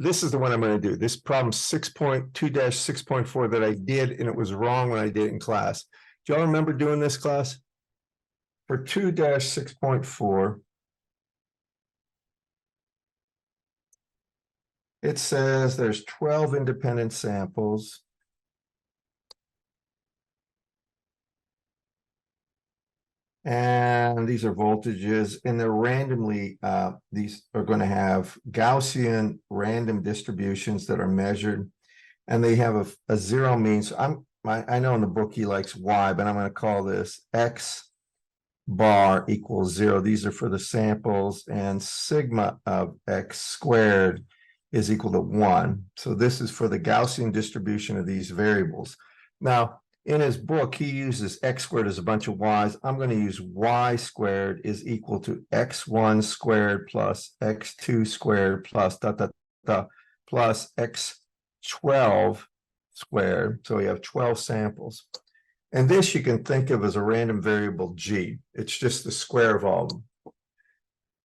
this is the one I'm going to do. This problem 6.2-6.4 that I did, and it was wrong when I did it in class. Do y'all remember doing this class? For 2-6.4, it says there's 12 independent samples. And these are voltages, and they're randomly, these are going to have Gaussian random distributions that are measured, and they have a zero mean. So I know in the book he likes Y, but I'm going to call this X bar equals 0. These are for the samples, and sigma of X squared is equal to 1. So this is for the Gaussian distribution of these variables. Now, in his book, he uses X squared as a bunch of Y's. I'm going to use Y squared is equal to X1 squared plus X2 squared plus plus X12 squared. So we have 12 samples. And this you can think of as a random variable G. It's just the square of all of them.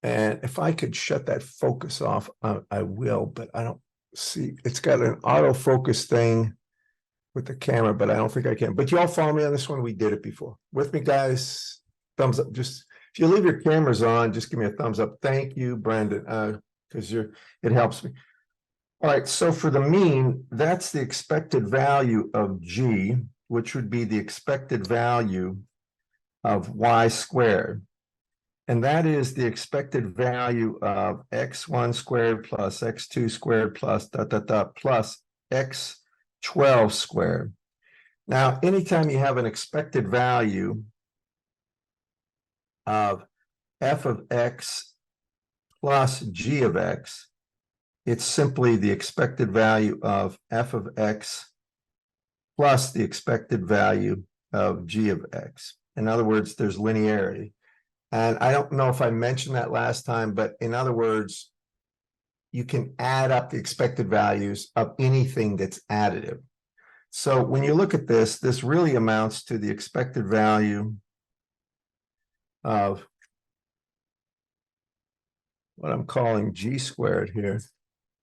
And if I could shut that focus off, I will, but I don't see. It's got an autofocus thing with the camera, but I don't think I can. But you all follow me on this one? We did it before. With me, guys? Thumbs up. Just if you leave your cameras on, just give me a thumbs up. Thank you, Brandon, because it helps me. All right, so for the mean, that's the expected value of G, which would be the expected value of Y squared. And that is the expected value of X1 squared plus X2 squared plus plus X12 squared. Now, anytime you have an expected value of f of x plus g of x, it's simply the expected value of f of x plus the expected value of g of x. In other words, there's linearity. And I don't know if I mentioned that last time, but in other words, you can add up the expected values of anything that's additive. So when you look at this, this really amounts to the expected value of what I'm calling G squared here,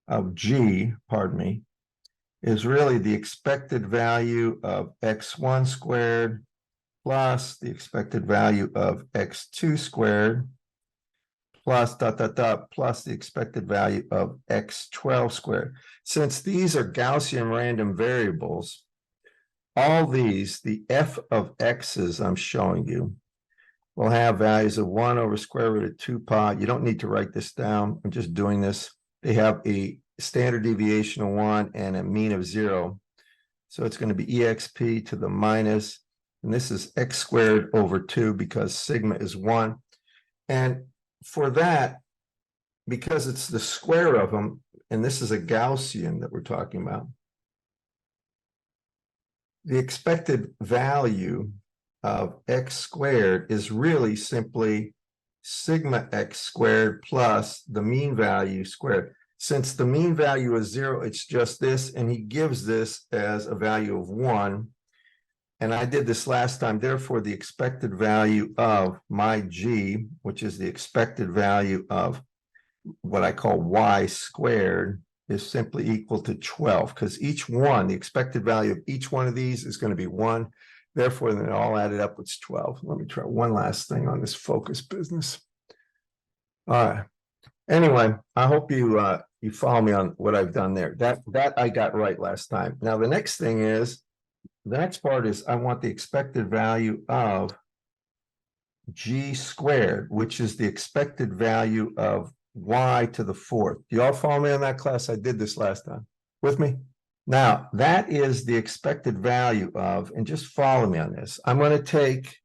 of G, pardon me, is really the expected value of X1 squared plus the expected value of X2 squared plus plus the expected value of X12 squared. Since these are Gaussian random variables, all these, the f of x's I'm showing you, will have values of 1 over square root of 2 pi. You don't need to write this down. I'm just doing this. They have a standard deviation of 1 and a mean of 0. So it's going to be exp to the minus, and this is x squared over 2 because sigma is 1. And for that, because it's the square of them, and this is a Gaussian that we're talking about, the expected value of x squared is really simply sigma x squared plus the mean value squared. Since the mean value is 0, it's just this, and he gives this as a value of 1. And I did this last time. Therefore, the expected value of my G, which is the expected value of what I call Y squared, is simply equal to 12, because each one, the expected value of each one of these is going to be 1. Therefore, then it all added up, it's 12. Let me try one last thing on this focus business. All right. Anyway, I hope you you follow me on what I've done there. That I got right last time. Now, the next thing is, the next part is I want the expected value of G squared, which is the expected value of Y to the 4th. Do you all follow me on that, class? I did this last time. With me? Now, that is the expected value of, and just follow me on this. I'm going to take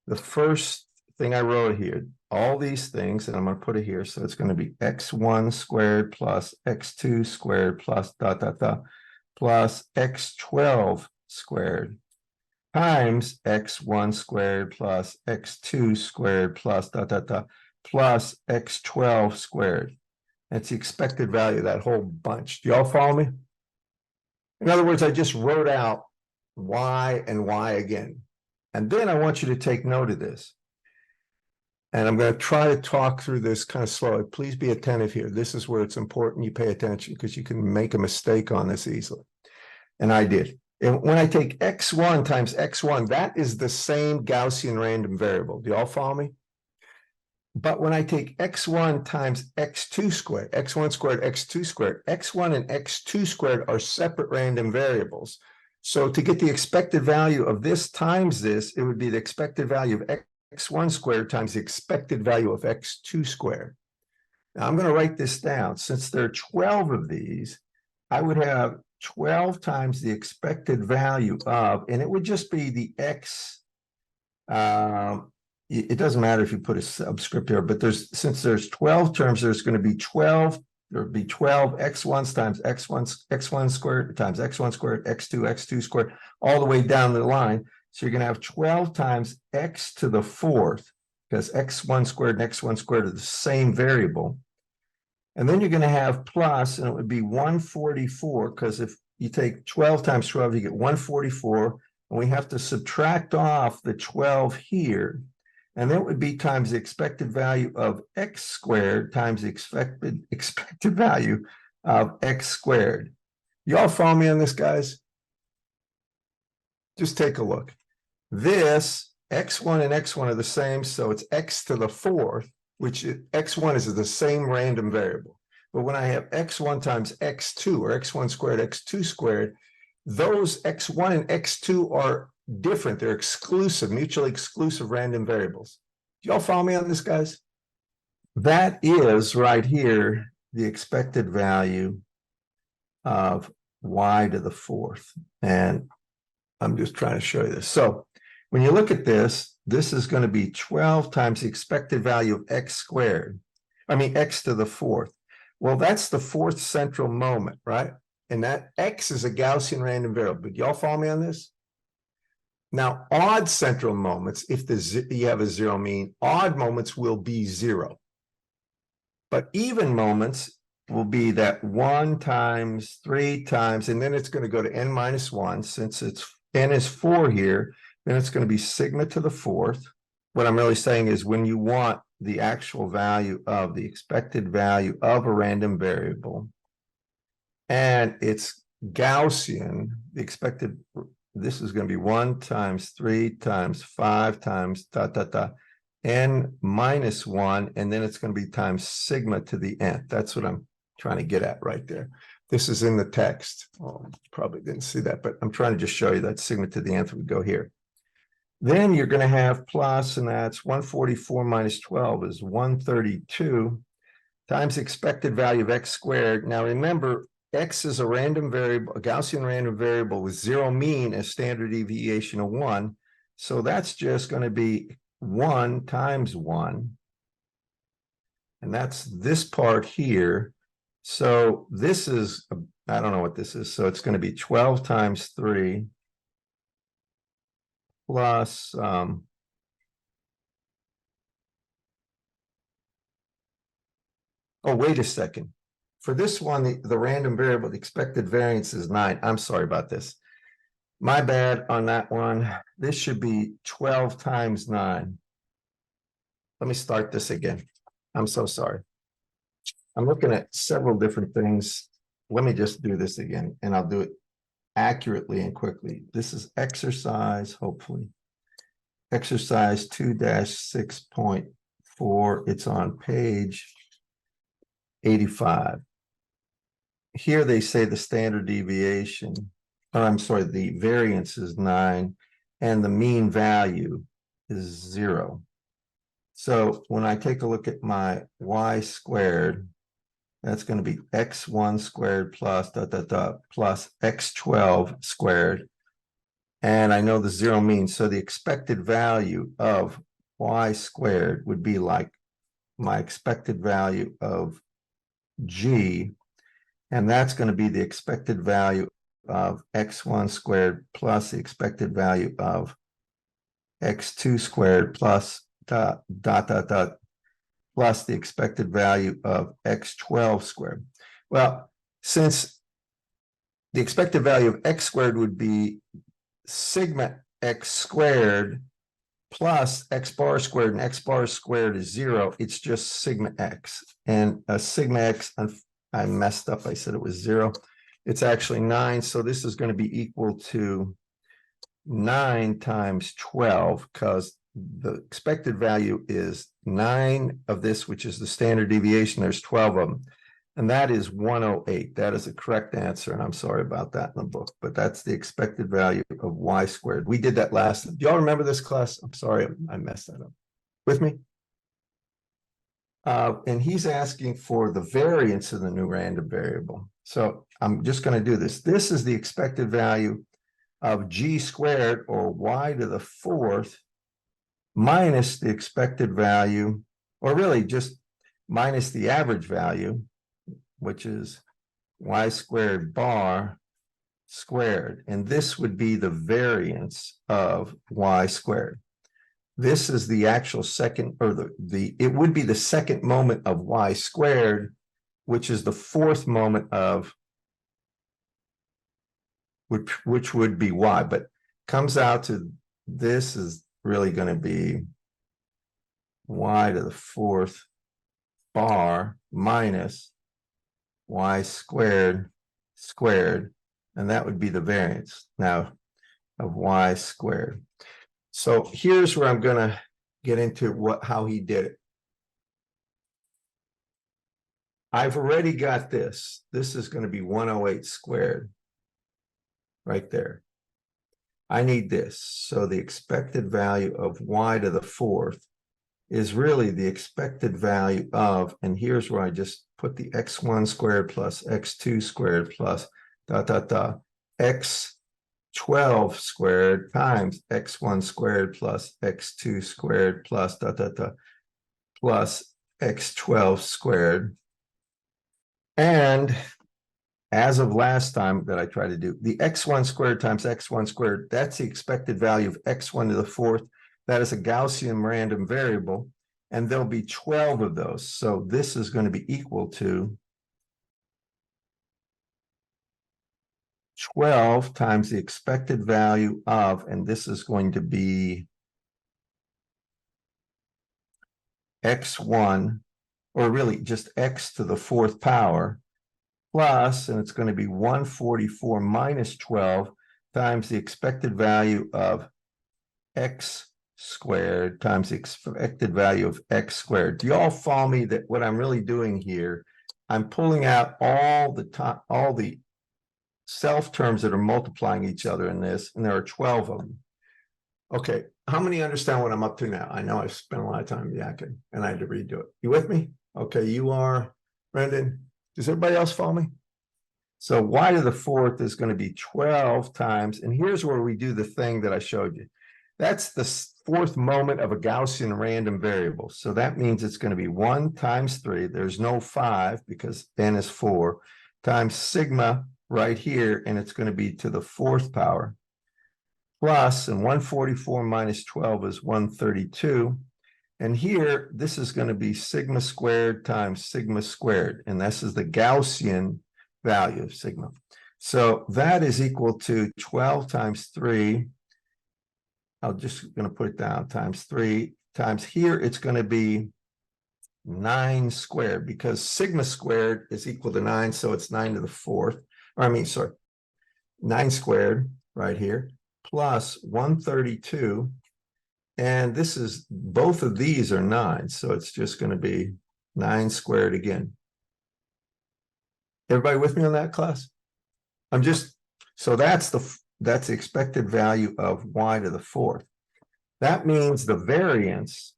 the first thing I wrote here, all these things, and I'm going to put it here. So it's going to be x1 squared plus x2 squared plus plus x12 squared times x1 squared plus x2 squared plus plus x12 squared. That's the expected value of that whole bunch. Do y'all follow me? In other words, I just wrote out y and y again. And then I want you to take note of this. And I'm going to try to talk through this kind of slowly. Please be attentive here. This is where it's important you pay attention because you can make a mistake on this easily. And I did. And when I take x1 times x1, that is the same Gaussian random variable. Do you all follow me? But when I take x1 times x2 squared, x1 squared, x2 squared, x1 and x2 squared are separate random variables. So to get the expected value of this times this, it would be the expected value of x1 squared times the expected value of x2 squared. Now I'm going to write this down. Since there are 12 of these, I would have 12 times the expected value of, and it would just be the x, it doesn't matter if you put a subscript here, but since there's 12 terms, there's going to be 12, there would be 12 x1s times x1 squared times x1 squared, x2 squared, all the way down the line. So you're going to have 12 times x to the fourth, because x1 squared and x1 squared are the same variable. And then you're going to have plus, and it would be 144, because if you take 12 times 12, you get 144, and we have to subtract off the 12 here, and that would be times the expected value of x squared times the expected value of x squared. You all follow me on this, guys? Just take a look. This x1 and x1 are the same, so it's x to the fourth, which x1 is the same random variable. But when I have x1 times x2 or x1 squared, x2 squared, those x1 and x2 are different. They're exclusive, mutually exclusive random variables. Do y'all follow me on this, guys? That is right here the expected value of y to the fourth. And I'm just trying to show you this. So when you look at this, this is going to be 12 times the expected value of x squared. I mean, x to the fourth. Well, that's the fourth central moment, right? And that x is a Gaussian random variable. But y'all follow me on this? Now, odd central moments, if you have a zero mean, odd moments will be 0. But even moments will be that 1 times 3 times, and then it's going to go to n minus 1. Since n is 4 here, then it's going to be sigma to the fourth. What I'm really saying is when you want the actual value of the expected value of a random variable, and it's Gaussian, the expected, this is going to be 1 times 3 times 5 times n minus 1, and then it's going to be times sigma to the nth. That's what I'm trying to get at right there. This is in the text. Oh, probably didn't see that, but I'm trying to just show you that sigma to the nth would go here. Then you're going to have plus, and that's 144 minus 12 is 132 times expected value of x squared. Now remember, x is a random variable, a Gaussian random variable with 0 mean as standard deviation of 1. So that's just going to be 1 times 1. And that's this part here. So this is, I don't know what this is. So it's going to be 12 times 3 plus, oh, wait a second. For this one, the random variable, the expected variance is 9. I'm sorry about this. My bad on that one. This should be 12 times 9. Let me start this again. I'm so sorry. I'm looking at several different things. Let me just do this again, and I'll do it accurately and quickly. This is exercise, hopefully. Exercise 2-6.4. It's on page 85. Here they say the standard deviation, or I'm sorry, the variance is 9 and the mean value is 0. So when I take a look at my y squared, that's going to be x1 squared plus plus x12 squared. And I know the 0 mean, so the expected value of y squared would be like my expected value of g, and that's going to be the expected value of x1 squared plus the expected value of x2 squared plus plus the expected value of x12 squared. Well, since the expected value of x squared would be sigma x squared plus x bar squared, and x bar squared is 0. It's just sigma x. And sigma x, I messed up. I said it was 0. It's actually 9. So this is going to be equal to 9 times 12, because the expected value is 9 of this, which is the standard deviation. There's 12 of them. And that is 108. That is a correct answer. And I'm sorry about that in the book, but that's the expected value of y squared. We did that last. Do y'all remember this class? I'm sorry, I messed that up. With me? And he's asking for the variance of the new random variable. So I'm just going to do this. This is the expected value of g squared, or y to the 4th, minus the expected value, or really just minus the average value, which is y squared bar squared. And this would be the variance of y squared. This is the actual second, or it would be the second moment of y squared, which is the 4th moment of, which would be y, but comes out to, this is really going to be y to the 4th bar minus y squared squared, and that would be the variance now of y squared. So here's where I'm going to get into how he did it. I've already got this. This is going to be 108 squared right there. I need this. So the expected value of y to the 4th is really the expected value of, and here's where I just put the x1 squared plus x2 squared plus x12 squared times x1 squared plus x2 squared plus plus x12 squared. And as of last time that I tried to do, the x1 squared times x1 squared, that's the expected value of x1 to the 4th. That is a Gaussian random variable, and there'll be 12 of those. So this is going to be equal to 12 times the expected value of, and this is going to be x1, or really just x to the 4th power, plus, and it's going to be 144 minus 12 times the expected value of x squared times the expected value of x squared. Do you all follow me that what I'm really doing here, I'm pulling out all the self terms that are multiplying each other in this, and there are 12 of them. Okay, how many understand what I'm up to now? I know I've spent a lot of time yakking, and I had to redo it. You with me? Okay, you are, Brendan. Does everybody else follow me? So y to the 4th is going to be 12 times, and here's where we do the thing that I showed you. That's the 4th moment of a Gaussian random variable. So that means it's going to be 1 times 3. There's no 5 because n is 4, times sigma right here, and it's going to be to the 4th power. Plus, and 144 minus 12 is 132. And here, this is going to be sigma squared times sigma squared. And this is the Gaussian value of sigma. So that is equal to 12 times 3. I'm just going to put it down, times 3 times here. It's going to be 9 squared, because sigma squared is equal to 9. So it's 9 to the 4th. Or I mean, sorry, 9 squared right here, plus 132. And this is, both of these are 9. So it's just going to be 9 squared again. Everybody with me on that, class? So that's the expected value of y to the 4th. That means the variance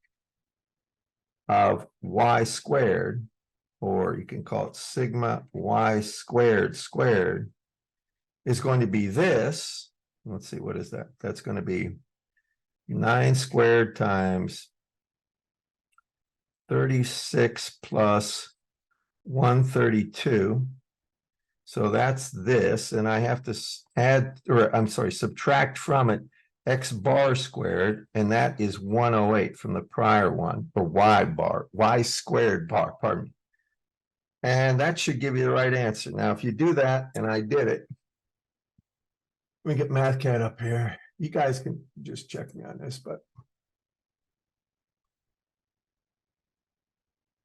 of y squared, or you can call it sigma y squared squared, is going to be this. Let's see, what is that? That's going to be 9 squared times 36 plus 132. So that's this, and I have to add, or I'm sorry, subtract from it x bar squared, and that is 108 from the prior one, or y squared bar, pardon me. And that should give you the right answer. Now, if you do that, and I did it, let me get MathCAD up here. You guys can just check me on this, but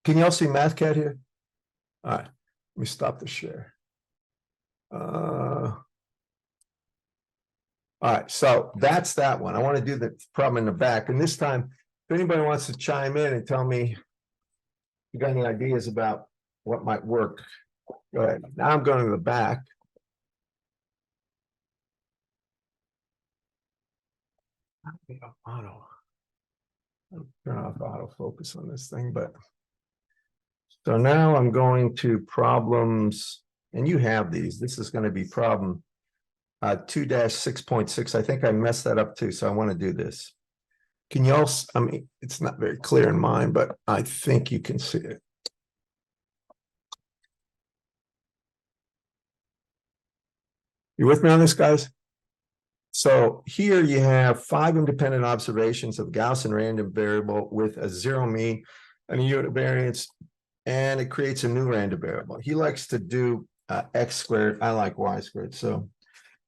Can you all see MathCAD here? All right, let me stop the share. All right, so that's that one. I want to do the problem in the back. And this time, if anybody wants to chime in and tell me you got any ideas about what might work, go ahead. Now I'm going to the back. Auto. I'll turn off autofocus on this thing, but so now I'm going to problems, and you have these. This is going to be problem 2-6.6. I think I messed that up too, so I want to do this. Can you also, I mean, it's not very clear in mine, but I think you can see it. You with me on this, guys? So here you have 5 independent observations of Gaussian random variable with a 0 mean and a unit variance, and it creates a new random variable. He likes to do x squared. I like y squared. So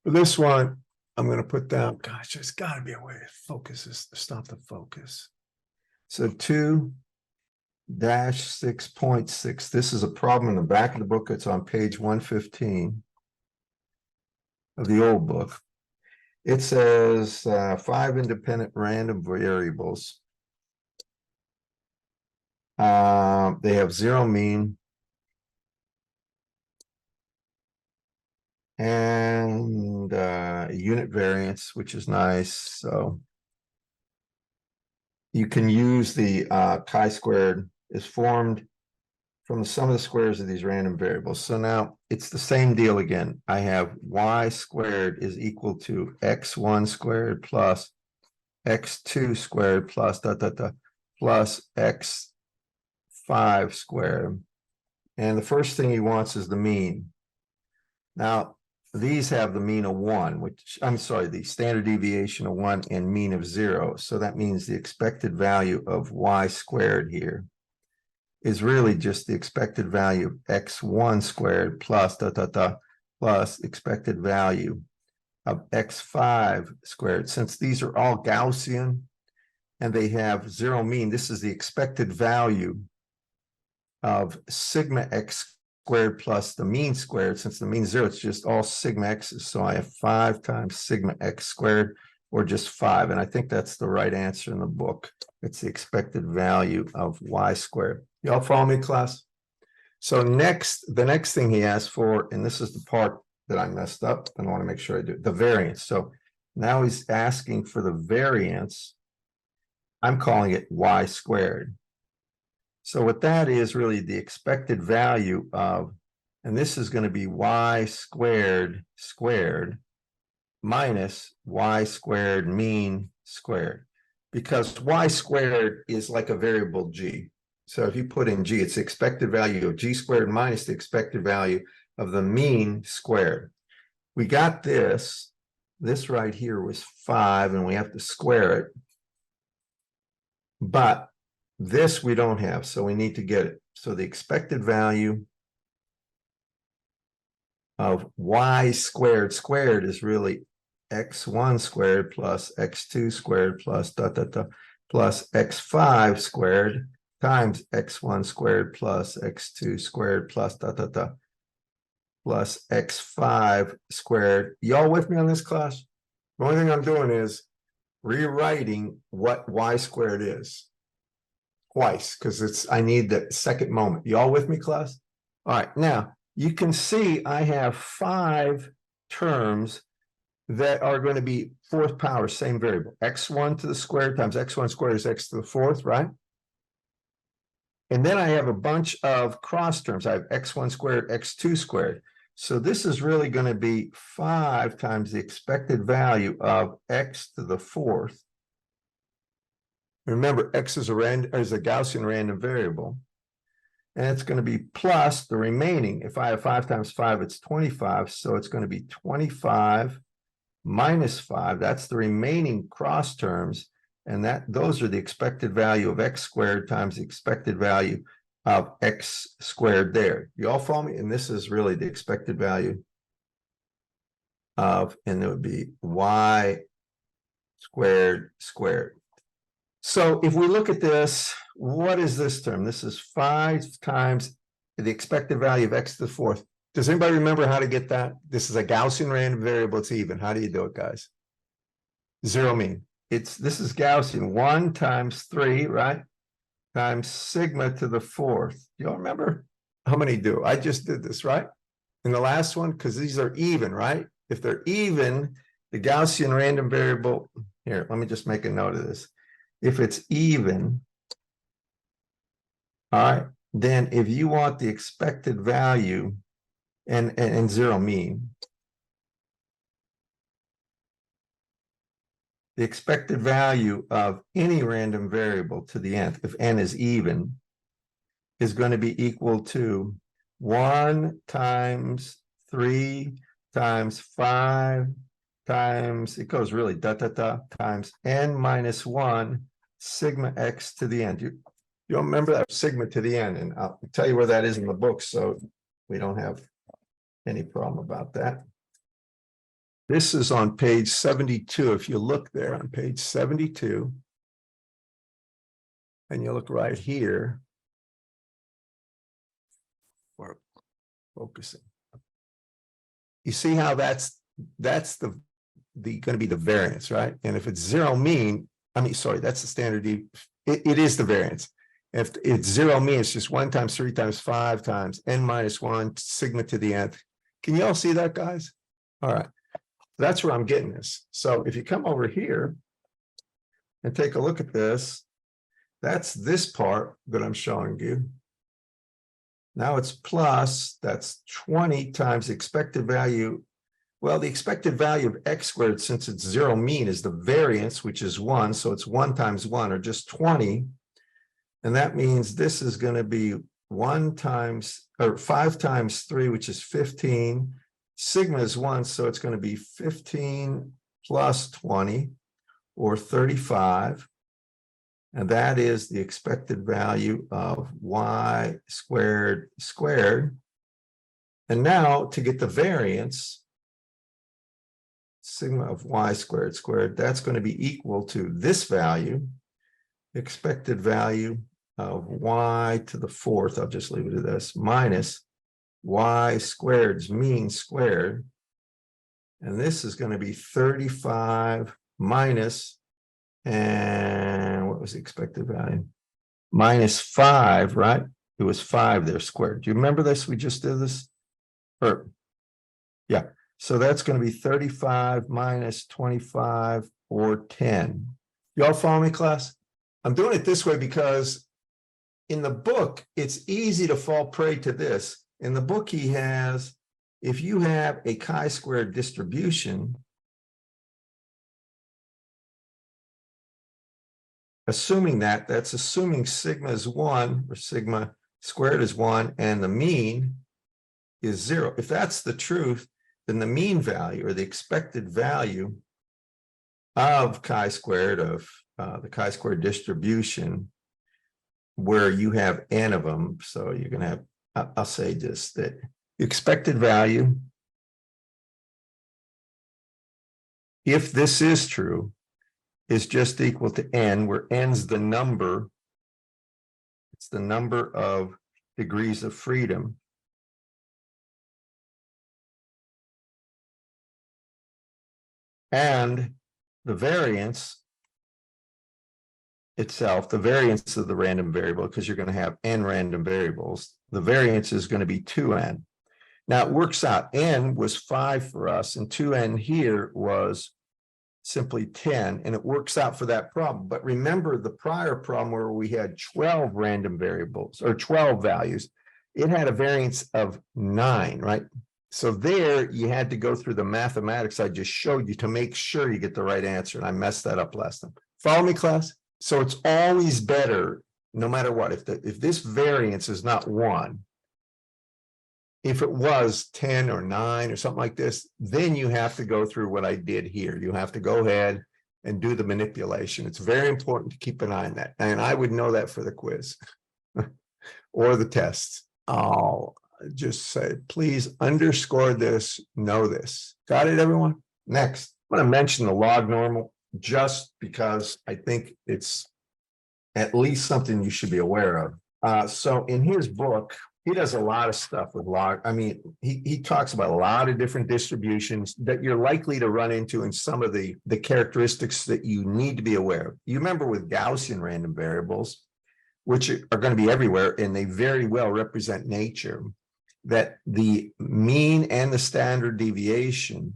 for this one, I'm going to put down, gosh, there's got to be a way to focus this, stop the focus. So 2-6.6. This is a problem in the back of the book. It's on page 115 of the old book. It says 5 independent random variables. They have 0 mean and unit variance, which is nice. So you can use the chi-squared is formed from the sum of the squares of these random variables. So now it's the same deal again. I have y squared is equal to x1 squared plus x2 squared plus plus x5 squared. And the first thing he wants is the mean. Now, these have the mean of 1, which I'm sorry, the standard deviation of 1 and mean of 0. So that means the expected value of y squared here is really just the expected value of x1 squared plus plus expected value of x5 squared. Since these are all Gaussian and they have 0 mean, this is the expected value of sigma x squared plus the mean squared. Since the mean is 0, it's just all sigma x's. So I have 5 times sigma x squared, or just 5. And I think that's the right answer in the book. It's the expected value of y squared. Y'all follow me, class? So the next thing he asked for, and this is the part that I messed up, and I want to make sure I do, the variance. So now he's asking for the variance. I'm calling it y squared. So what that is really the expected value of, and this is going to be y squared minus y squared mean squared, because y squared is like a variable g. So if you put in g, it's the expected value of g squared minus the expected value of the mean squared. We got this. This right here was 5, and we have to square it. But this we don't have, so we need to get it. So the expected value of y squared is really x1 squared plus x2 squared plus plus x5 squared times x1 squared plus x2 squared plus plus x5 squared. Y'all with me on this, class? The only thing I'm doing is rewriting what y squared is twice, because I need the second moment. Y'all with me, class? All right, now you can see I have 5 terms that are going to be 4th power, same variable. X1 to the squared times x1 squared is x to the 4th, right? And then I have a bunch of cross terms. I have x1 squared, x2 squared. So this is really going to be 5 times the expected value of x to the 4th. Remember, x is a Gaussian random variable. And it's going to be plus the remaining. If I have 5 times 5, it's 25. So it's going to be 25 minus 5. That's the remaining cross terms. And those are the expected value of x squared times the expected value of x squared there. You all follow me? And this is really the expected value of, and it would be y squared. So if we look at this, what is this term? This is 5 times the expected value of x to the fourth. Does anybody remember how to get that? This is a Gaussian random variable. It's even. How do you do it, guys? Zero mean. This is Gaussian. 1 times 3, right? Times sigma to the fourth. You all remember? How many do? I just did this, right? In the last one, because these are even, right? If they're even, the Gaussian random variable, here, let me just make a note of this. If it's even, all right, then if you want the expected value and zero mean, the expected value of any random variable to the nth, if n is even, is going to be equal to 1 times 3 times 5 times, it goes really times n minus 1 sigma x to the n. You remember that sigma to the n, and I'll tell you where that is in the book, so we don't have any problem about that. This is on page 72. If you look there on page 72, and you look right here, or focusing, you see how that's the going to be the variance, right? And if it's zero mean, I mean, sorry, that's the standard. It is the variance. If it's zero mean, it's just 1 times 3 times 5 times n minus 1 sigma to the nth. Can you all see that, guys? All right. That's where I'm getting this. So if you come over here and take a look at this, that's this part that I'm showing you. Now it's plus, that's 20 times the expected value. Well, the expected value of x squared, since it's zero mean, is the variance, which is 1. So it's 1 times 1, or just 20. And that means this is going to be 1 times, or 5 times 3, which is 15. Sigma is 1, so it's going to be 15 plus 20, or 35. And that is the expected value of y squared squared. And now to get the variance, sigma of y squared squared, that's going to be equal to this value, expected value of y to the fourth, I'll just leave it at this, minus y squared's mean squared. And this is going to be 35 minus, and what was the expected value? Minus 5, right? It was 5 there squared. Do you remember this? We just did this? Or, yeah. So that's going to be 35 minus 25, or 10. You all follow me, class? I'm doing it this way because in the book, it's easy to fall prey to this. In the book, he has, if you have a chi-squared distribution, assuming that's assuming sigma is 1, or sigma squared is 1, and the mean is 0. If that's the truth, then the mean value, or the expected value of chi-squared, of the chi-squared distribution, where you have n of them, so you're going to have, I'll say just that the expected value, if this is true, is just equal to n, where n's the number, it's the number of degrees of freedom. And the variance itself, the variance of the random variable, because you're going to have n random variables, the variance is going to be 2n. Now it works out, n was 5 for us, and 2n here was simply 10, and it works out for that problem. But remember the prior problem where we had 12 random variables, or 12 values, it had a variance of 9, right? So there you had to go through the mathematics I just showed you to make sure you get the right answer, and I messed that up last time. Follow me, class? So it's always better, no matter what, if this variance is not 1, if it was 10 or 9 or something like this, then you have to go through what I did here. You have to go ahead and do the manipulation. It's very important to keep an eye on that. And I would know that for the quiz or the tests. I'll just say, please underscore this, know this. Got it, everyone? Next, I'm going to mention the log normal just because I think it's at least something you should be aware of. So in his book, he does a lot of stuff with log. I mean, he talks about a lot of different distributions that you're likely to run into in some of the characteristics that you need to be aware of. You remember with Gaussian random variables, which are going to be everywhere, and they very well represent nature, that the mean and the standard deviation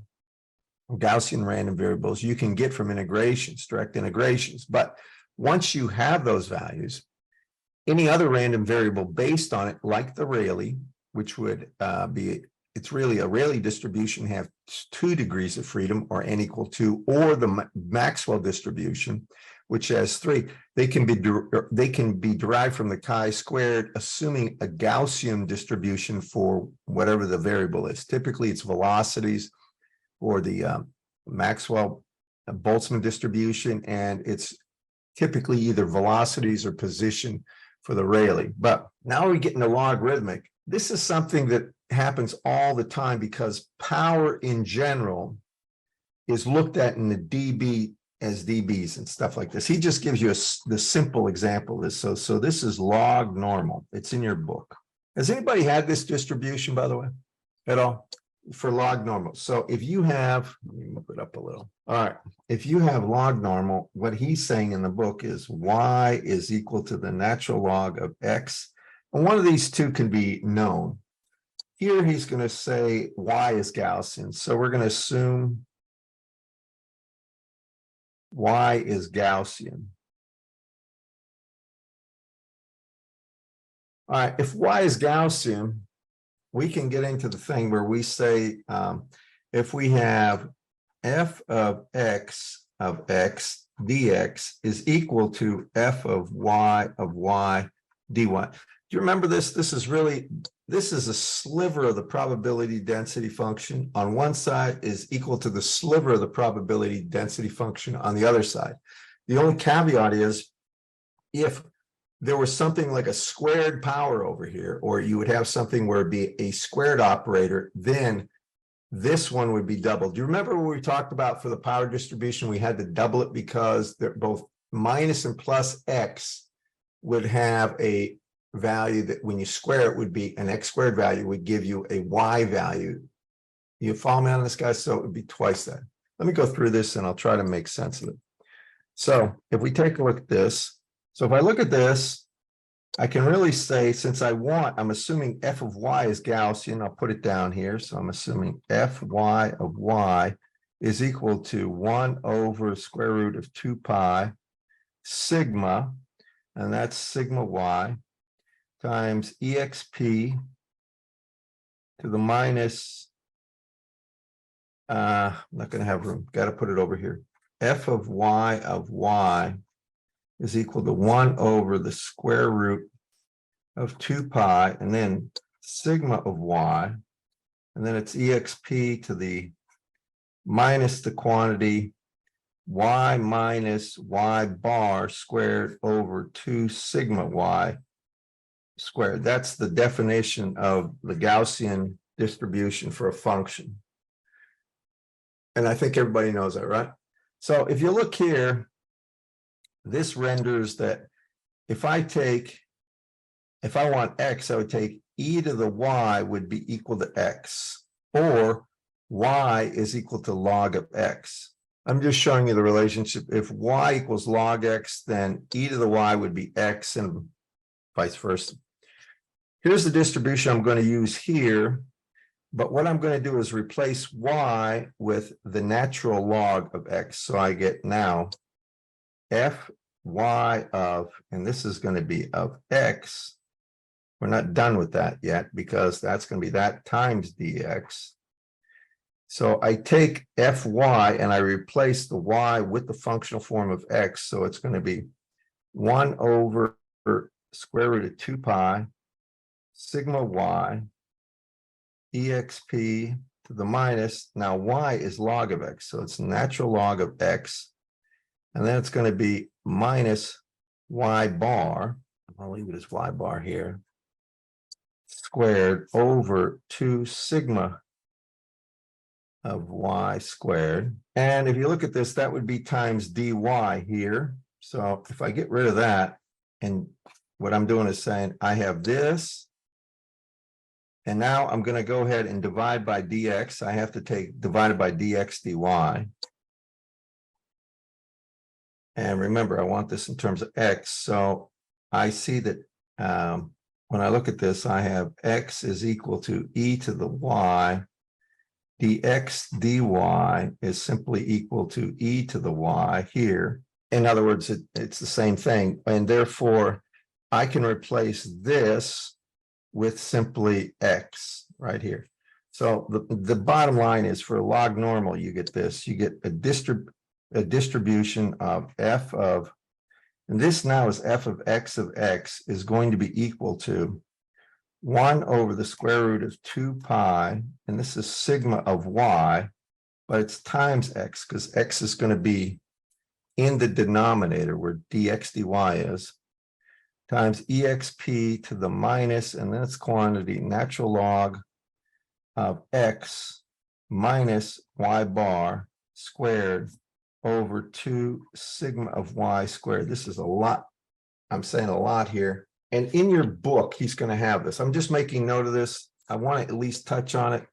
of Gaussian random variables you can get from integrations, direct integrations. But once you have those values, any other random variable based on it, like the Rayleigh, which would it's really a Rayleigh distribution, have 2 degrees of freedom or n equal 2, or the Maxwell distribution, which has 3. They can be derived from the chi-squared, assuming a Gaussian distribution for whatever the variable is. Typically, it's velocities or the Maxwell Boltzmann distribution, and it's typically either velocities or position for the Rayleigh. But now we get into logarithmic. This is something that happens all the time because power in general is looked at in the dB as dBs and stuff like this. He just gives you the simple example of this. So this is log normal. It's in your book. Has anybody had this distribution, by the way, at all? For log normal. So if you have, let me move it up a little. All right. If you have log normal, what he's saying in the book is y is equal to the natural log of x. And one of these two can be known. Here he's going to say y is Gaussian. So we're going to assume y is Gaussian. All right. If y is Gaussian, we can get into the thing where we say if we have f of x dx is equal to f of y dy. Do you remember this? This is a sliver of the probability density function on one side is equal to the sliver of the probability density function on the other side. The only caveat is if there was something like a squared power over here, or you would have something where it'd be a squared operator, then this one would be doubled. Do you remember when we talked about for the power distribution, we had to double it because they're both minus and plus x would have a value that when you square it would be an x squared value would give you a y value. You follow me on this, guys? So it would be twice that. Let me go through this and I'll try to make sense of it. So if we take a look at this, so if I look at this, I can really say, since I'm assuming f of y is Gaussian, I'll put it down here. So I'm assuming fy of y is equal to 1 over square root of 2 pi sigma, and that's sigma y, times exp to the minus, I'm not going to have room, got to put it over here. F of y is equal to 1 over the square root of 2 pi, and then sigma of y, and then it's exp to the minus the quantity y minus y bar squared over 2 sigma y squared. That's the definition of the Gaussian distribution for a function. And I think everybody knows that, right? So if you look here, this renders that if I want x, I would take e to the y would be equal to x, or y is equal to log of x. I'm just showing you the relationship. If y equals log x, then e to the y would be x and vice versa. Here's the distribution I'm going to use here. But what I'm going to do is replace y with the natural log of x. So I get now fy of, and this is going to be of x. We're not done with that yet because that's going to be that times dx. So I take fy and I replace the y with the functional form of x. So it's going to be 1 over square root of 2 pi sigma y exp to the minus. Now y is log of x, so it's natural log of x. And then it's going to be minus y bar. I'll leave it as y bar here. Squared over 2 sigma of y squared. And if you look at this, that would be times dy here. So if I get rid of that, And what I'm doing is saying, I have this. And now I'm going to go ahead and divide by dx. I have to take divided by dx dy. And remember, I want this in terms of x. So I see that when I look at this, I have x is equal to e to the y. Dx dy is simply equal to e to the y here. In other words, it's the same thing. And therefore, I can replace this with simply x right here. So the bottom line is for log normal, you get this. You get a distribution of f of, and this now is f of x is going to be equal to 1 over the square root of 2 pi, and this is sigma of y, but it's times x because x is going to be in the denominator where dx dy is, times exp to the minus, and then it's quantity, natural log of x minus y bar squared over 2 sigma of y squared. This is a lot. I'm saying a lot here. And in your book, he's going to have this. I'm just making note of this. I want to at least touch on it.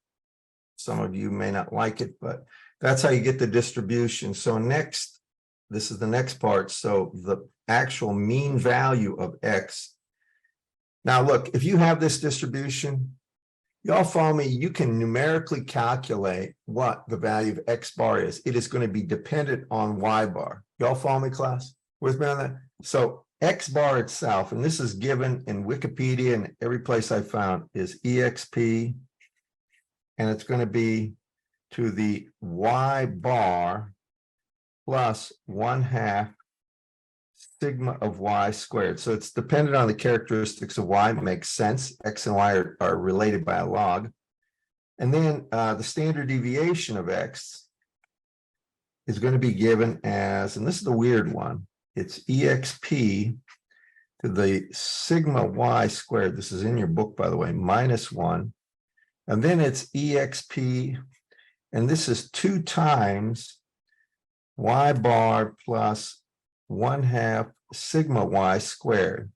Some of you may not like it, but that's how you get the distribution. So next, this is the next part. So the actual mean value of x. Now, look, if you have this distribution, y'all follow me, you can numerically calculate what the value of x bar is. It is going to be dependent on y bar. Y'all follow me, class? With me on that? So x bar itself, and this is given in Wikipedia and every place I found, is exp, and it's going to be to the y bar plus 1/2 sigma of y squared. So it's dependent on the characteristics of y. It makes sense. X and y are related by a log. And then the standard deviation of x is going to be given as, and this is the weird one, it's exp to the sigma y squared. This is in your book, by the way, -1. And then it's exp, and this is 2 times y bar plus 1/2 sigma y squared.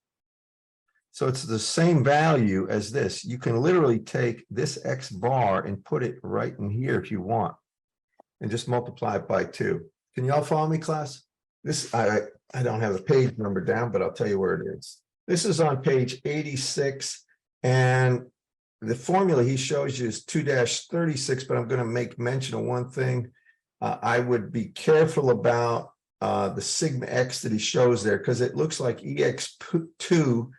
So it's the same value as this. You can literally take this x bar and put it right in here if you want, and just multiply it by 2. Can y'all follow me, class? This, I don't have the page number down, but I'll tell you where it is. This is on page 86, and the formula he shows you is 2-36, but I'm going to make mention of one thing. I would be careful about the sigma x that he shows there, because it looks like ex2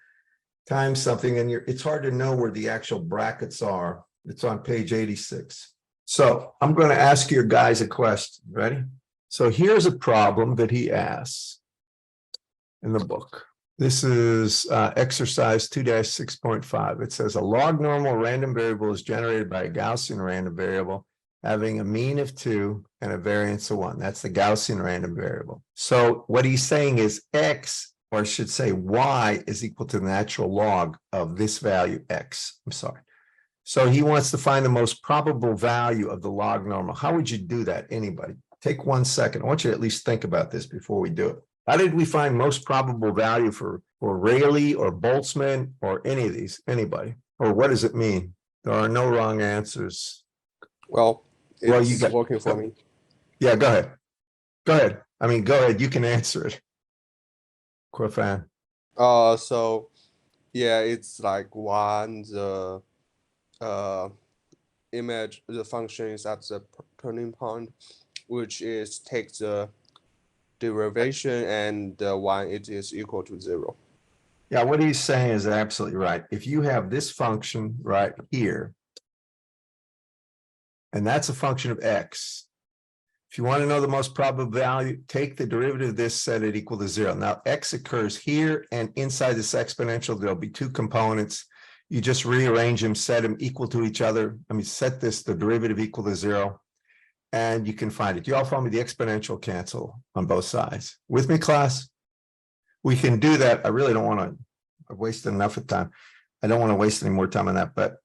times something, and it's hard to know where the actual brackets are. It's on page 86. So I'm going to ask you guys a question. Ready? So here's a problem that he asks in the book. This is exercise 2-6.5. It says a log normal random variable is generated by a Gaussian random variable having a mean of 2 and a variance of 1. That's the Gaussian random variable. So what he's saying is x, or I should say y, is equal to the natural log of this value x. I'm sorry. So he wants to find the most probable value of the log normal. How would you do that? Anybody? Take 1 second. I want you to at least think about this before we do it. How did we find most probable value for Rayleigh or Boltzmann or any of these? Anybody? Or what does it mean? There are no wrong answers. Well, it's you got working for me. Yeah, go ahead. Go ahead. I mean, go ahead. You can answer it. Quafan. So yeah, it's like one, the image, the function is at the turning point, which is take the derivation, and one it is equal to 0. Yeah, what he's saying is absolutely right. If you have this function right here, and that's a function of x. If you want to know the most probable value, take the derivative of this, set it equal to 0. Now, x occurs here, and inside this exponential, there'll be 2 components. You just rearrange them, set them equal to each other. I mean, set this, the derivative equal to 0, and you can find it. You all follow me? The exponential cancel on both sides. With me, class? We can do that. I really don't want to. I've wasted enough of time. I don't want to waste any more time on that, but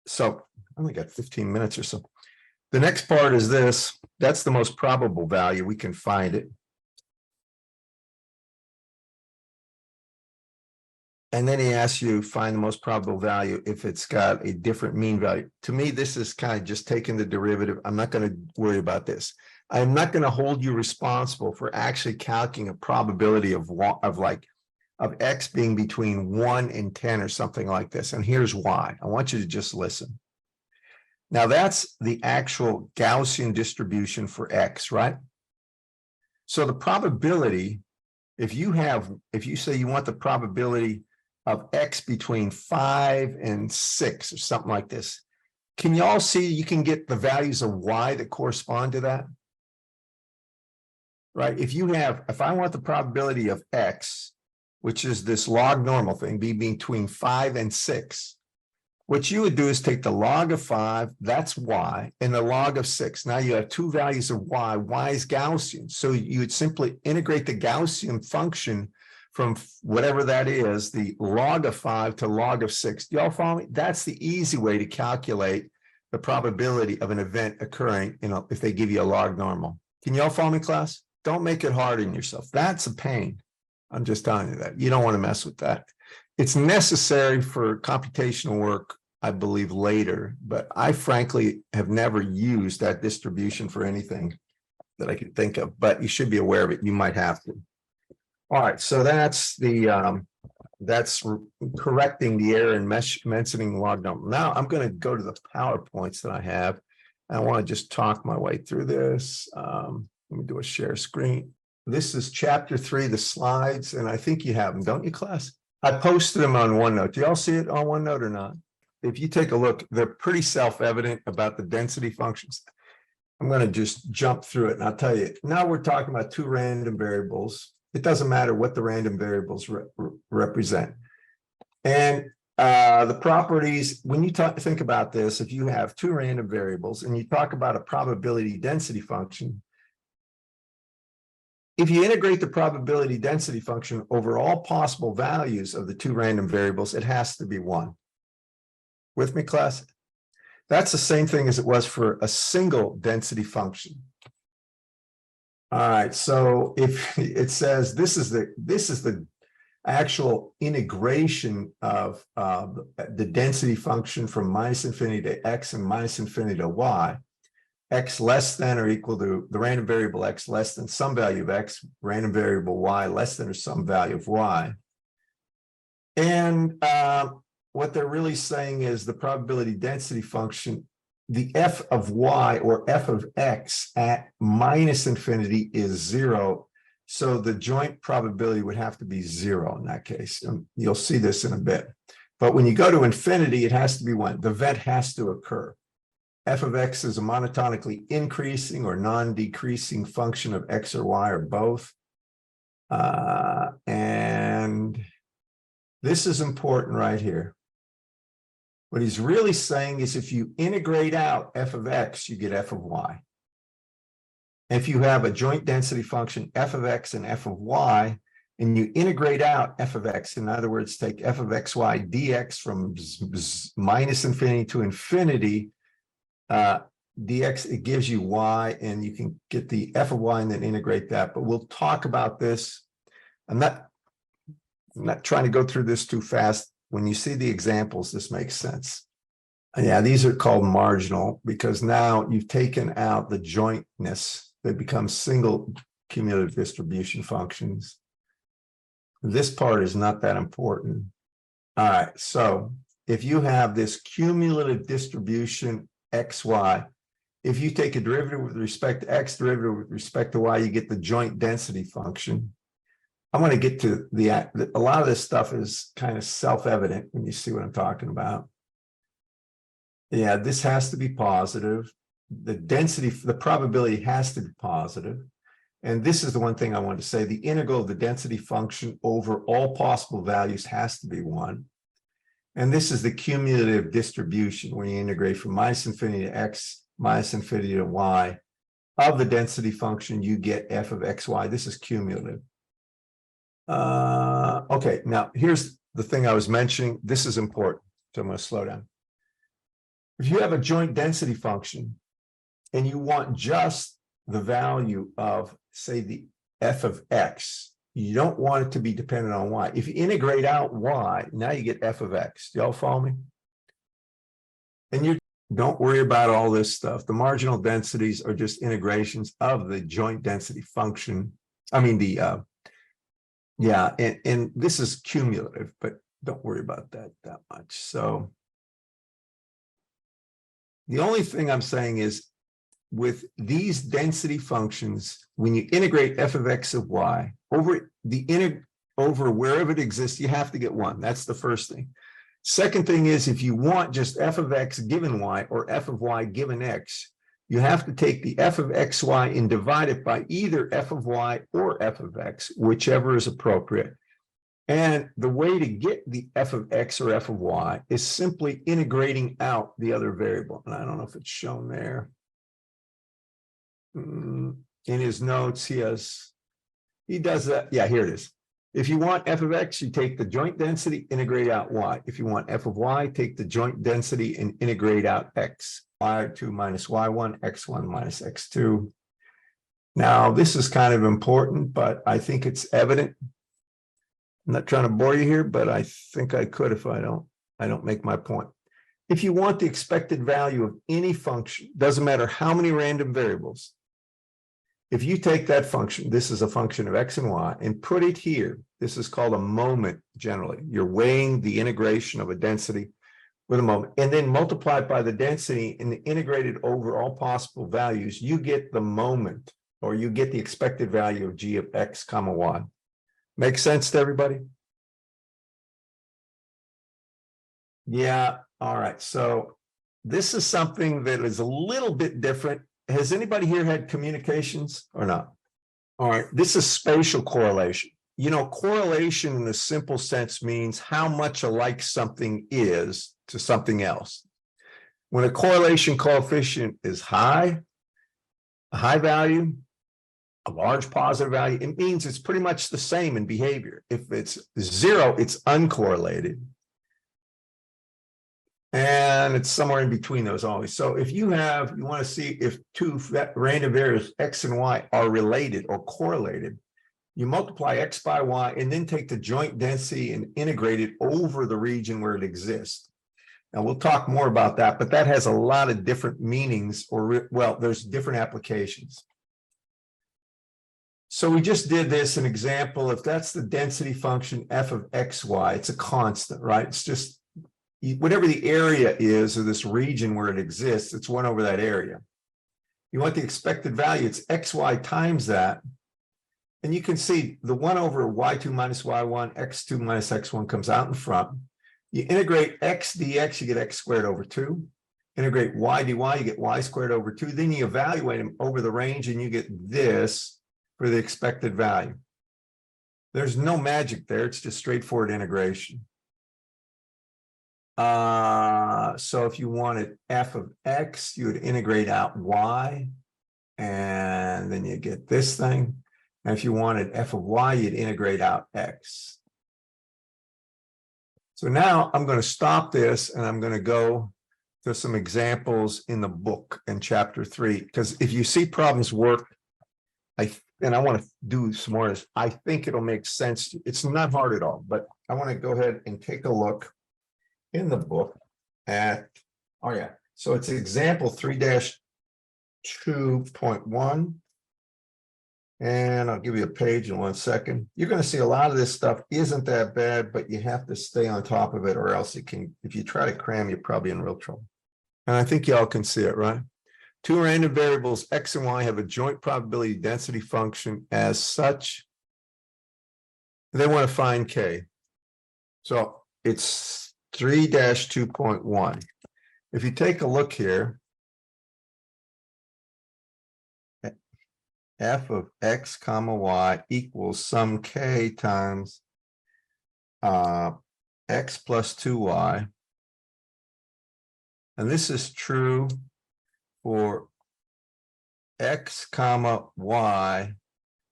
so I only got 15 minutes or so. The next part is this. That's the most probable value. We can find it. And then he asks you find the most probable value if it's got a different mean value. To me, this is kind of just taking the derivative. I'm not going to worry about this. I'm not going to hold you responsible for actually calculating a probability of X being between 1 and 10 or something like this. And here's why. I want you to just listen. Now that's the actual Gaussian distribution for X, right? So the probability, if you say you want the probability of X between 5 and 6 or something like this, can you all see you can get the values of Y that correspond to that? Right? If I want the probability of X, which is this log normal thing, be between 5 and 6, what you would do is take the log of 5, that's Y, and the log of 6. Now you have two values of Y. Y is Gaussian. So you would simply integrate the Gaussian function from whatever that is, the log of 5 to log of 6. Do y'all follow me? That's the easy way to calculate the probability of an event occurring, if they give you a log normal. Can y'all follow me, class? Don't make it hard on yourself. That's a pain. I'm just telling you that. You don't want to mess with that. It's necessary for computational work, I believe, later, but I frankly have never used that distribution for anything that I could think of, but you should be aware of it. You might have to. All right, so that's correcting the error in mentioning log normal. Now I'm going to go to the PowerPoints that I have. I want to just talk my way through this. Let me do a share screen. This is chapter 3, the slides, and I think you have them, don't you, class? I posted them on OneNote. Do y'all see it on OneNote or not? If you take a look, they're pretty self-evident about the density functions. I'm going to just jump through it, and I'll tell you. Now we're talking about two random variables. It doesn't matter what the random variables represent. And the properties, when you think about this, if you have two random variables and you talk about a probability density function, if you integrate the probability density function over all possible values of the two random variables, it has to be 1. With me, class? That's the same thing as it was for a single density function. All right, so if it says this is the actual integration of the density function from -infinity to X and -infinity to Y, X less than or equal to the random variable X less than some value of X, random variable Y less than or some value of Y. And what they're really saying is the probability density function, the f of Y or f of X at -infinity is 0. So the joint probability would have to be 0 in that case. And you'll see this in a bit. But when you go to infinity, it has to be 1. The event has to occur. F of X is a monotonically increasing or non-decreasing function of X or Y or both. And this is important right here. What he's really saying is if you integrate out F of X, you get F of Y. If you have a joint density function, F of X and F of Y, and you integrate out F of X, in other words, take F of XY dx from -infinity to infinity, dx, it gives you Y, and you can get the F of Y and then integrate that. But we'll talk about this. I'm not trying to go through this too fast. When you see the examples, this makes sense. And yeah, these are called marginal because now you've taken out the jointness. They become single cumulative distribution functions. This part is not that important. All right, so if you have this cumulative distribution XY, if you take a derivative with respect to X, derivative with respect to Y, you get the joint density function. I want to get to a lot of this stuff is kind of self-evident when you see what I'm talking about. Yeah, this has to be positive. The density, the probability has to be positive. And this is the one thing I want to say. The integral of the density function over all possible values has to be 1. And this is the cumulative distribution when you integrate from -infinity to X, -infinity to Y. Of the density function, you get F of XY. This is cumulative. Okay, now here's the thing I was mentioning. This is important, so I'm going to slow down. If you have a joint density function and you want just the value of, say, the f of X, you don't want it to be dependent on y. If you integrate out y, now you get f of x. Do y'all follow me? And you don't worry about all this stuff. The marginal densities are just integrations of the joint density function. I mean, yeah, and this is cumulative, but don't worry about that much. So the only thing I'm saying is with these density functions, when you integrate f of x of y over over wherever it exists, you have to get 1. That's the first thing. Second thing is, if you want just f of x given y or f of y given x, you have to take the f of xy and divide it by either f of y or f of x, whichever is appropriate. And the way to get the f of x or f of y is simply integrating out the other variable. And I don't know if it's shown there. In his notes, he does that. Yeah, here it is. If you want f of x, you take the joint density, integrate out y. If you want f of y, take the joint density and integrate out x. y2 minus y1, x1 minus x2. Now, this is kind of important, but I think it's evident. I'm not trying to bore you here, but I think I could if I don't make my point. If you want the expected value of any function, doesn't matter how many random variables, if you take that function, this is a function of x and y, and put it here, this is called a moment generally. You're weighing the integration of a density with a moment, and then multiply it by the density and integrate it over all possible values, you get the moment, or you get the expected value of g of x comma y. Make sense to everybody? Yeah, all right. So this is something that is a little bit different. Has anybody here had communications or not? All right, this is spatial correlation. You know, correlation in a simple sense means how much alike something is to something else. When a correlation coefficient is high, a high value, a large positive value, it means it's pretty much the same in behavior. If it's 0, it's uncorrelated. And it's somewhere in between those always. So if you want to see if two random variables x and y are related or correlated, you multiply x by y and then take the joint density and integrate it over the region where it exists. Now we'll talk more about that, but that has a lot of different meanings, or well, there's different applications. So we just did this, an example. If that's the density function f of xy, it's a constant, right? It's just whatever the area is, or this region where it exists, it's 1 over that area. You want the expected value, it's xy times that. And you can see the 1 over y2 minus y1, x2 minus x1 comes out in front. You integrate x dx, you get x squared over 2. Integrate y dy, you get y squared over 2. Then you evaluate them over the range and you get this for the expected value. There's no magic there. It's just straightforward integration. So if you wanted f of x, you would integrate out y, and then you get this thing. And if you wanted f of y, you'd integrate out x. So now I'm going to stop this and I'm going to go to some examples in the book in chapter 3, because if you see problems work, and I want to do some more, I think it'll make sense. It's not hard at all, but I want to go ahead and take a look in the book at, oh yeah, so it's example 3-2.1. And I'll give you a page in 1 second. You're going to see a lot of this stuff isn't that bad, but you have to stay on top of it, or else it can, if you try to cram, you're probably in real trouble. And I think y'all can see it, right? Two random variables, x and y, have a joint probability density function as such. They want to find k. So it's 3-2.1. If you take a look here, f of x comma y equals some k times x plus 2y. And this is true for x comma y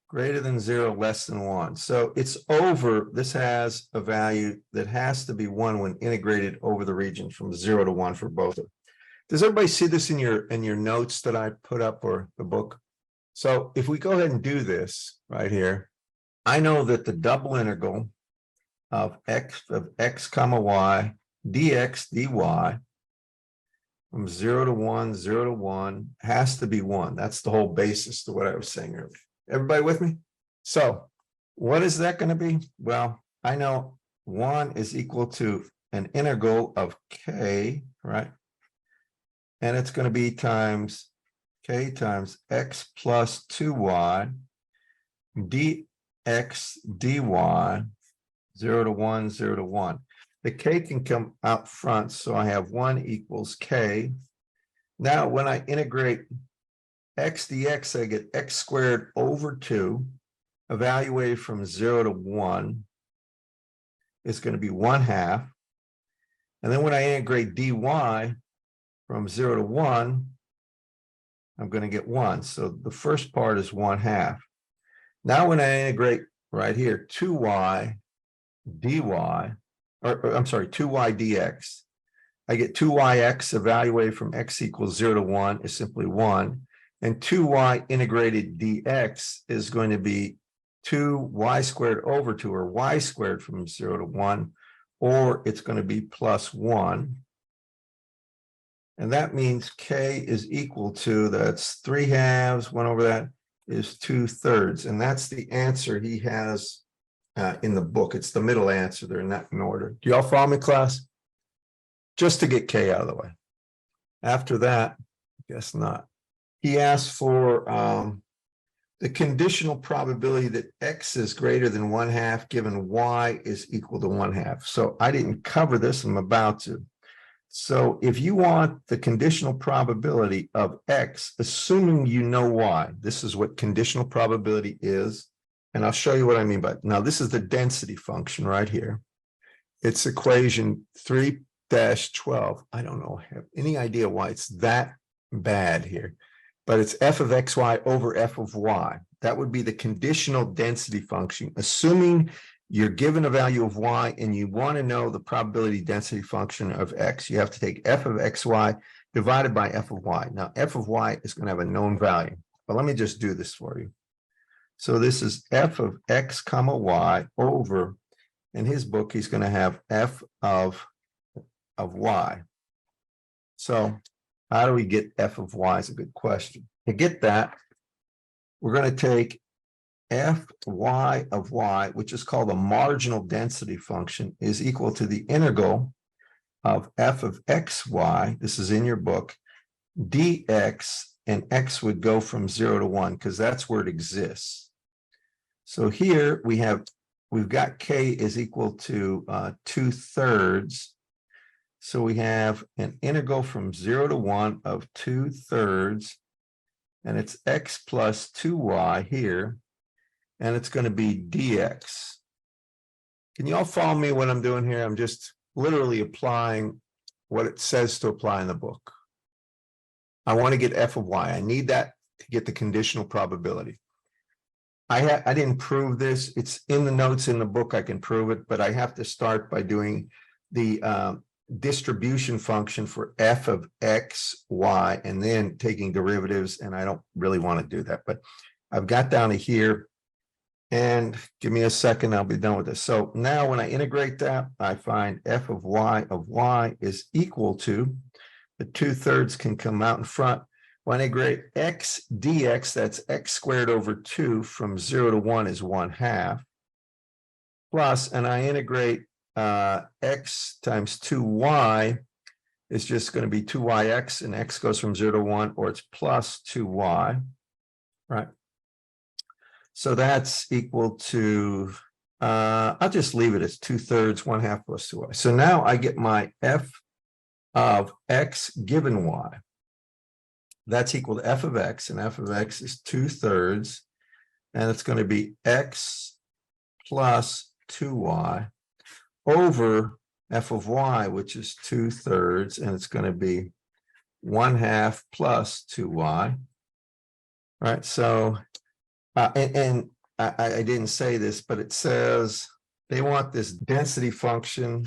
greater than 0, less than 1. So it's over, this has a value that has to be 1 when integrated over the region from 0 to 1 for both of them. Does everybody see this in your notes that I put up, or the book? So if we go ahead and do this right here, I know that the double integral of x comma y dx dy from 0 to 1, 0 to 1 has to be 1. That's the whole basis to what I was saying earlier. Everybody with me? So what is that going to be? Well, I know 1 is equal to an integral of k, right? And it's going to be times k times x plus 2y dx dy 0 to 1, 0 to 1. The k can come out front, so I have 1 equals k. Now, when I integrate x dx, I get x squared over 2, evaluated from 0 to 1. It's going to be 1/2. And then when I integrate dy from 0 to 1, I'm going to get 1. So the first part is 1/2. Now, when I integrate right here, 2y dy, or I'm sorry, 2y dx, I get 2yx evaluated from x equals 0 to 1 is simply 1. And 2y integrated dx is going to be 2y squared over 2, or y squared from 0 to 1, or it's going to be plus 1. And that means k is equal to, that's 3/2, 1 over that is 2/3. And that's the answer he has in the book. It's the middle answer. They're not in order. Do y'all follow me, class? Just to get k out of the way. After that, guess not. He asked for the conditional probability that x is greater than 1/2 given y is equal to 1/2. So I didn't cover this. I'm about to. So if you want the conditional probability of x, assuming you know y, this is what conditional probability is. And I'll show you what I mean by it. Now, this is the density function right here. It's equation 3-12. I don't know, have any idea why it's that bad here, but it's f of xy over f of y. That would be the conditional density function, assuming you're given a value of y and you want to know the probability density function of x. You have to take f of xy divided by f of y. Now, f of y is going to have a known value, but let me just do this for you. So this is f of x comma y over, in his book, he's going to have f of y. So how do we get f of y is a good question. To get that, we're going to take fy of y, which is called a marginal density function, is equal to the integral of f of xy, this is in your book, dx, and x would go from 0 to 1 because that's where it exists. So here we've got k is equal to 2/3. So we have an integral from 0 to 1 of 2/3, and it's x plus 2y here, and it's going to be dx. Can you all follow me what I'm doing here? I'm just literally applying what it says to apply in the book. I want to get f of y. I need that to get the conditional probability. I didn't prove this. It's in the notes in the book. I can prove it, but I have to start by doing the distribution function for f of x, y, and then taking derivatives. And I don't really want to do that, but I've got down to here. And give me a second, I'll be done with this. So now when I integrate that, I find f of y is equal to, the 2/3 can come out in front. When I integrate x dx, that's x squared over 2 from 0 to 1 is 1/2. Plus, and I integrate x times 2y is just going to be 2yx, and x goes from 0 to 1, or it's plus 2y, right? So that's equal to, I'll just leave it as 2/3, 1/2 plus 2y. So now I get my f of x given y. That's equal to f of x, and f of x is 2/3, and it's going to be x plus 2y over f of y, which is 2/3, and it's going to be 1/2 plus 2y. All right, so and I didn't say this, but it says they want this density function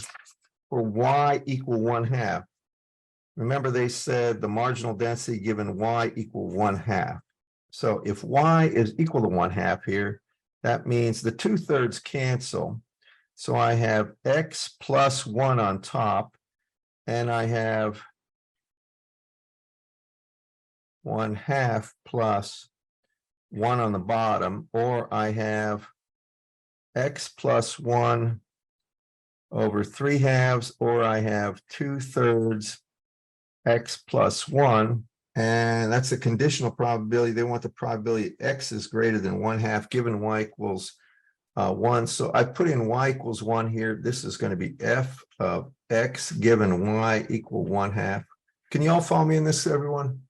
for y equal 1/2. Remember, they said the marginal density given y equal 1/2. So if y is equal to 1/2 here, that means the 2/3 cancel. So I have x plus 1 on top, and I have 1/2 plus 1 on the bottom, or I have x plus 1 over 3/2, or I have 2/3 x plus 1. And that's a conditional probability. They want the probability x is greater than 1/2 given y equals 1. So I put in y equals 1 here. This is going to be f of x given y equal 1/2. Can you all follow me in this, everyone?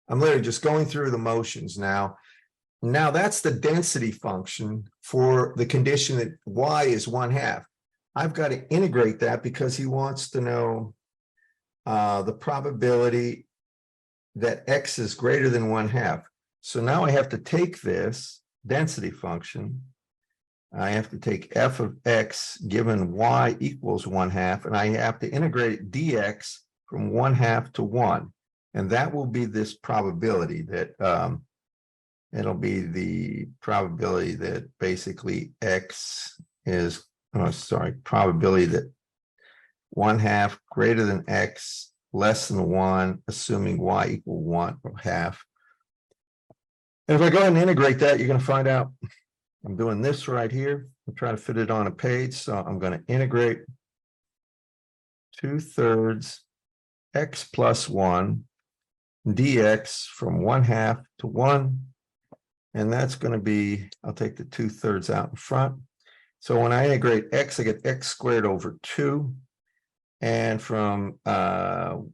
I'm literally just going through the motions now. Now that's the density function for the condition that y is 1/2. I've got to integrate that because he wants to know the probability that x is greater than 1/2. So now I have to take this density function. I have to take f of x given y equals 1/2, and I have to integrate dx from 1/2 to 1. And that will be this probability that it'll be the probability that basically x is, probability that 1/2 greater than x less than 1, assuming y equal 1/2. And if I go ahead and integrate that, you're going to find out I'm doing this right here. I'm trying to fit it on a page. So I'm going to integrate 2/3 x plus 1 dx from 1/2 to 1. And that's going to be, I'll take the 2/3 out in front. So when I integrate x, I get x squared over 2. And from, so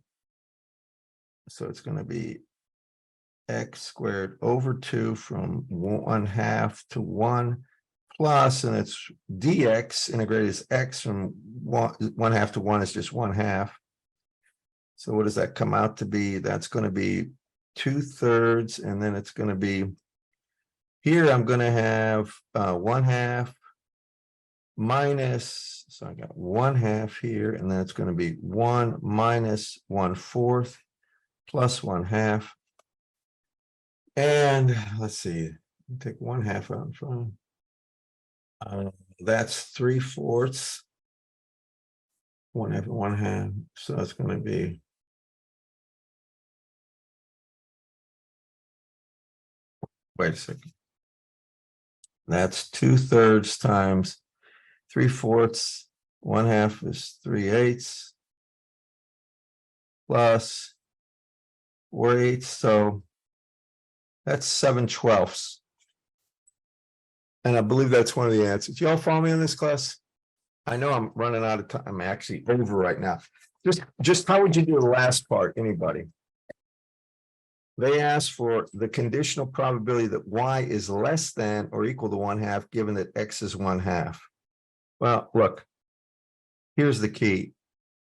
it's going to be x squared over 2 from 1/2 to 1 plus, and it's dx integrated as x from 1/2 to 1 is just 1/2. So what does that come out to be? That's going to be 2/3, and then it's going to be, here I'm going to have 1/2 minus, so I got 1/2 here, and then it's going to be 1 minus 1/4 plus 1/2. And let's see, take 1/2 out in front. That's 3/4. 1/2, 1/2. So it's going to be, wait a second. That's 2/3 times 3/4. 1/2 is 3/8 plus 4/8. So that's 7/12. And I believe that's one of the answers. Y'all follow me in this class? I know I'm running out of time. I'm actually over right now. Just how would you do the last part? Anybody? They asked for the conditional probability that y is less than or equal to 1/2, given that x is 1/2. Well, look, here's the key.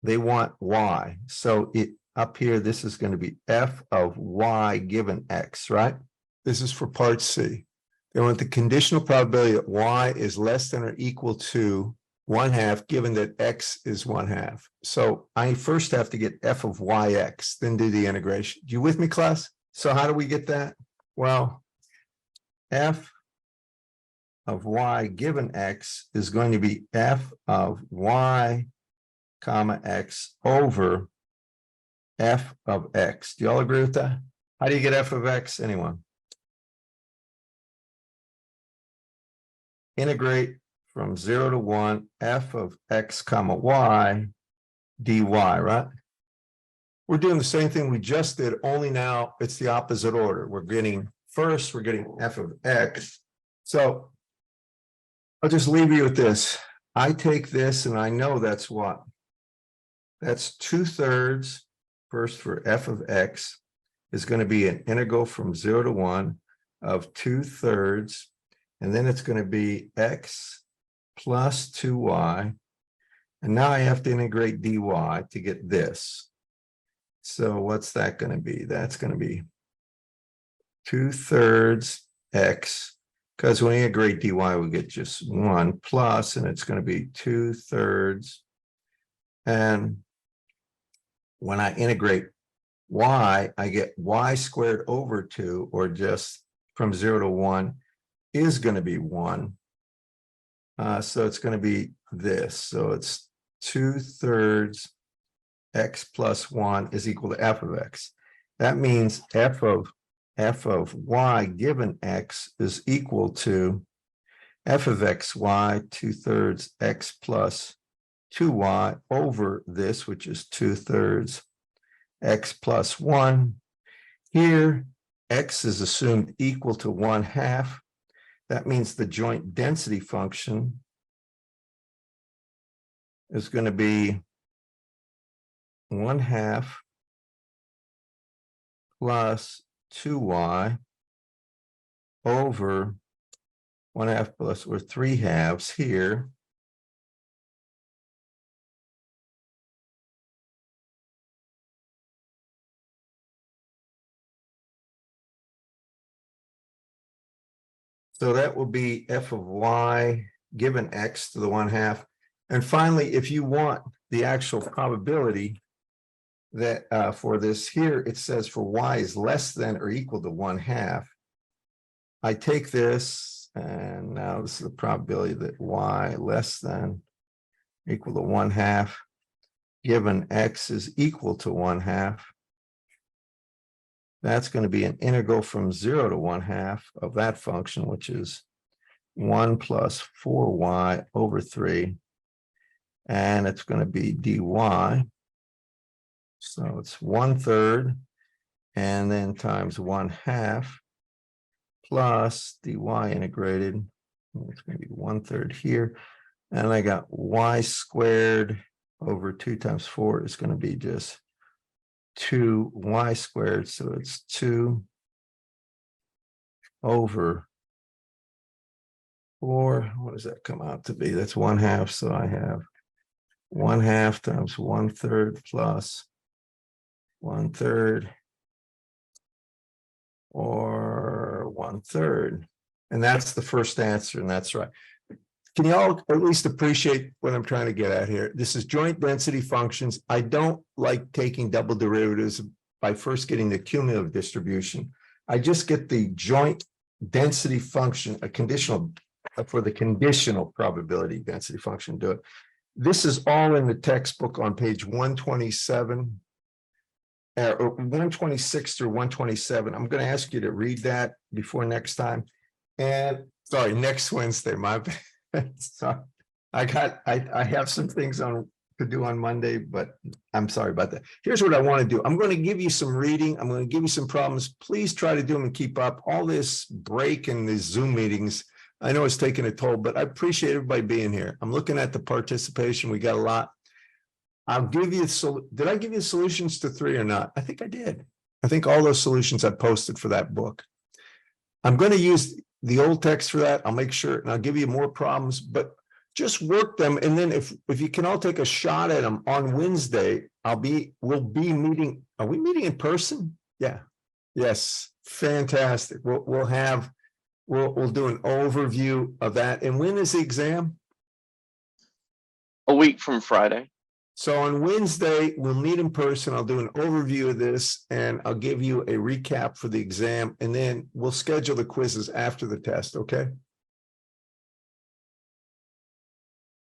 They want y. So it up here, this is going to be f of y given x, right? This is for part C. They want the conditional probability that y is less than or equal to 1/2, given that x is 1/2. So I first have to get f of yx, then do the integration. You with me, class? So how do we get that? Well, f of y given x is going to be f of y comma x over f of x. Do you all agree with that? How do you get f of x? Anyone? Integrate from 0 to 1 f of x comma y dy, right? We're doing the same thing we just did, only now it's the opposite order. We're getting f of x. So I'll just leave you with this. I take this and I know that's what? That's 2/3 first for f of x is going to be an integral from 0 to 1 of 2/3. And then it's going to be x plus 2y. And now I have to integrate dy to get this. So what's that going to be? That's going to be 2/3 x, because when we integrate dy, we get just 1 plus, and it's going to be 2/3. And when I integrate y, I get y squared over 2, or just from 0 to 1, is going to be 1. So it's going to be this. So it's 2/3 x plus 1 is equal to f of x. That means f of y given x is equal to f of x y 2/3 x plus 2y over this, which is 2/3 x plus 1. Here, x is assumed equal to 1/2. That means the joint density function is going to be 1/2 plus 2y over 1/2 plus, or 3/2 here. So that will be f of y given x to the 1/2. And finally, if you want the actual probability that for this here, it says for y is less than or equal to 1/2. I take this, and now this is the probability that y less than or equal to 1/2 given x is equal to 1/2. That's going to be an integral from 0 to 1/2 of that function, which is 1 plus 4y over 3. And it's going to be dy. So it's 1/3 and then times 1/2 plus dy integrated. It's going to be 1/3 here. And I got y squared over 2 times 4 is going to be just 2y squared. So it's 2 over 4. What does that come out to be? That's 1/2. So I have 1/2 times 1/3 plus 1/3 or 1/3. And that's the first answer, and that's right. Can you all at least appreciate what I'm trying to get at here? This is joint density functions. I don't like taking double derivatives by first getting the cumulative distribution. I just get the joint density function, a conditional for the conditional probability density function. Do it. This is all in the textbook on page 127. Or 126 through 127. I'm going to ask you to read that before next time. And sorry, next Wednesday, my bad. So I have some things to do on Monday, but I'm sorry about that. Here's what I want to do. I'm going to give you some reading. I'm going to give you some problems. Please try to do them and keep up. All this break and these Zoom meetings, I know it's taking a toll, but I appreciate everybody being here. I'm looking at the participation. We got a lot. I'll give you, did I give you solutions to 3 or not? I think I did. I think all those solutions I posted for that book. I'm going to use the old text for that. I'll make sure, and I'll give you more problems, but just work them. And then if you can all take a shot at them on Wednesday, we'll be meeting. Are we meeting in person? Yeah. Yes. Fantastic. We'll do an overview of that. And when is the exam? A week from Friday. So on Wednesday, we'll meet in person. I'll do an overview of this and I'll give you a recap for the exam, and then we'll schedule the quizzes after the test. Okay.